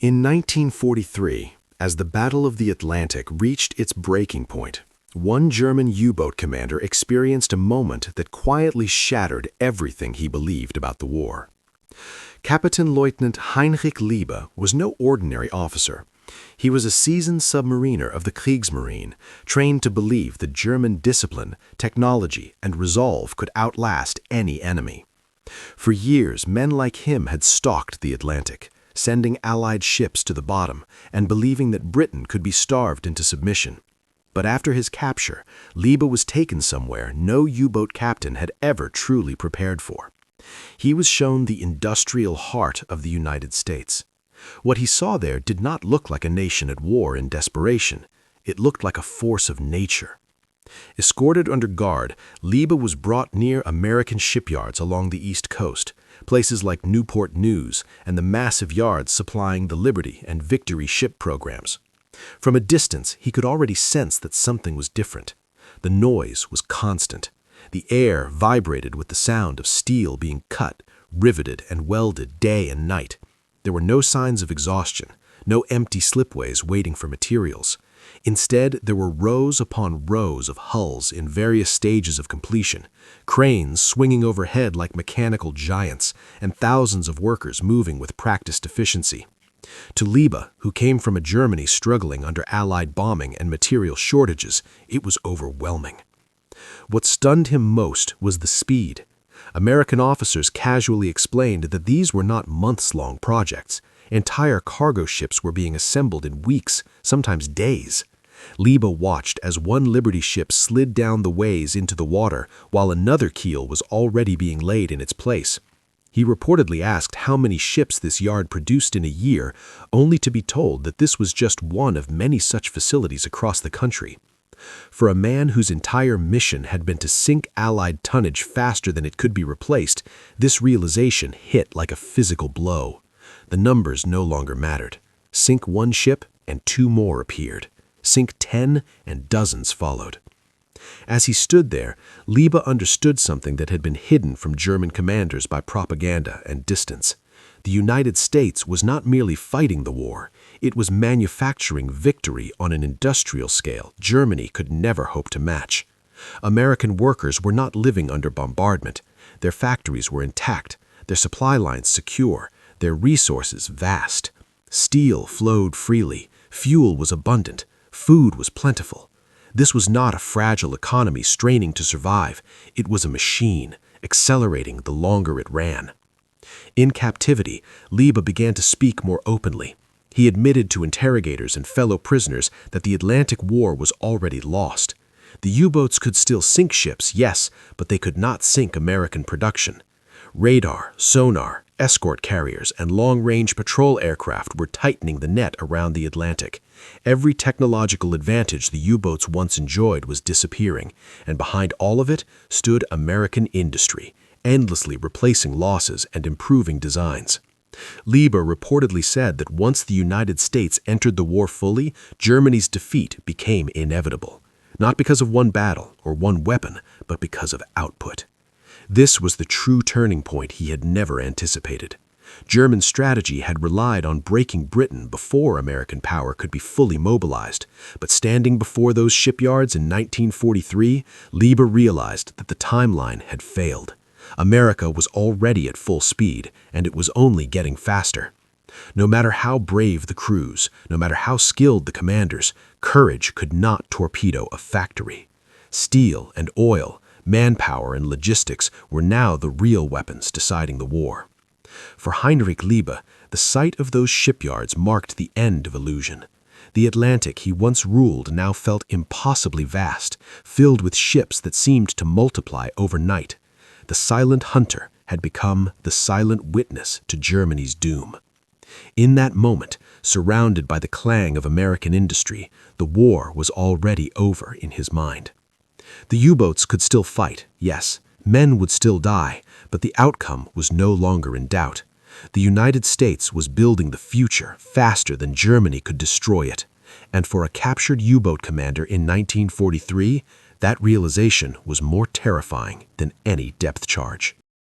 In 1943, as the Battle of the Atlantic reached its breaking point, one German U-boat commander experienced a moment that quietly shattered everything he believed about the war. Kapitänleutnant Heinrich Lieber was no ordinary officer. He was a seasoned submariner of the Kriegsmarine, trained to believe that German discipline, technology, and resolve could outlast any enemy. For years, men like him had stalked the Atlantic, sending Allied ships to the bottom and believing that Britain could be starved into submission. But after his capture, Lieber was taken somewhere no U-boat captain had ever truly prepared for. He was shown the industrial heart of the United States. What he saw there did not look like a nation at war in desperation. It looked like a force of nature. Escorted under guard, Lieber was brought near American shipyards along the East Coast, places like Newport News and the massive yards supplying the Liberty and Victory ship programs. From a distance, he could already sense that something was different. The noise was constant. The air vibrated with the sound of steel being cut, riveted, and welded day and night. There were no signs of exhaustion, no empty slipways waiting for materials. Instead, there were rows upon rows of hulls in various stages of completion, cranes swinging overhead like mechanical giants, and thousands of workers moving with practiced efficiency. To Lieber, who came from a Germany struggling under Allied bombing and material shortages, it was overwhelming. What stunned him most was the speed. American officers casually explained that these were not months-long projects. Entire cargo ships were being assembled in weeks, sometimes days. Lieber watched as one Liberty ship slid down the ways into the water while another keel was already being laid in its place. He reportedly asked how many ships this yard produced in a year, only to be told that this was just one of many such facilities across the country. For a man whose entire mission had been to sink Allied tonnage faster than it could be replaced, this realization hit like a physical blow. The numbers no longer mattered. Sink one ship, and two more appeared. Sink 10, and dozens followed. As he stood there, Lieber understood something that had been hidden from German commanders by propaganda and distance. The United States was not merely fighting the war, it was manufacturing victory on an industrial scale Germany could never hope to match. American workers were not living under bombardment. Their factories were intact, their supply lines secure, their resources vast. Steel flowed freely, fuel was abundant, food was plentiful. This was not a fragile economy straining to survive. It was a machine, accelerating the longer it ran. In captivity, Lieber began to speak more openly. He admitted to interrogators and fellow prisoners that the Atlantic War was already lost. The U-boats could still sink ships, yes, but they could not sink American production. Radar, sonar, escort carriers, and long-range patrol aircraft were tightening the net around the Atlantic. Every technological advantage the U-boats once enjoyed was disappearing, and behind all of it stood American industry, endlessly replacing losses and improving designs. Lieber reportedly said that once the United States entered the war fully, Germany's defeat became inevitable. Not because of one battle or one weapon, but because of output. This was the true turning point he had never anticipated. German strategy had relied on breaking Britain before American power could be fully mobilized, but standing before those shipyards in 1943, Lieber realized that the timeline had failed. America was already at full speed, and it was only getting faster. No matter how brave the crews, no matter how skilled the commanders, courage could not torpedo a factory. Steel and oil, manpower and logistics were now the real weapons deciding the war. For Heinrich Lieber, the sight of those shipyards marked the end of illusion. The Atlantic he once ruled now felt impossibly vast, filled with ships that seemed to multiply overnight. The silent hunter had become the silent witness to Germany's doom. In that moment, surrounded by the clang of American industry, the war was already over in his mind. The U-boats could still fight, yes, men would still die, but the outcome was no longer in doubt. The United States was building the future faster than Germany could destroy it. And for a captured U-boat commander in 1943, that realization was more terrifying than any depth charge.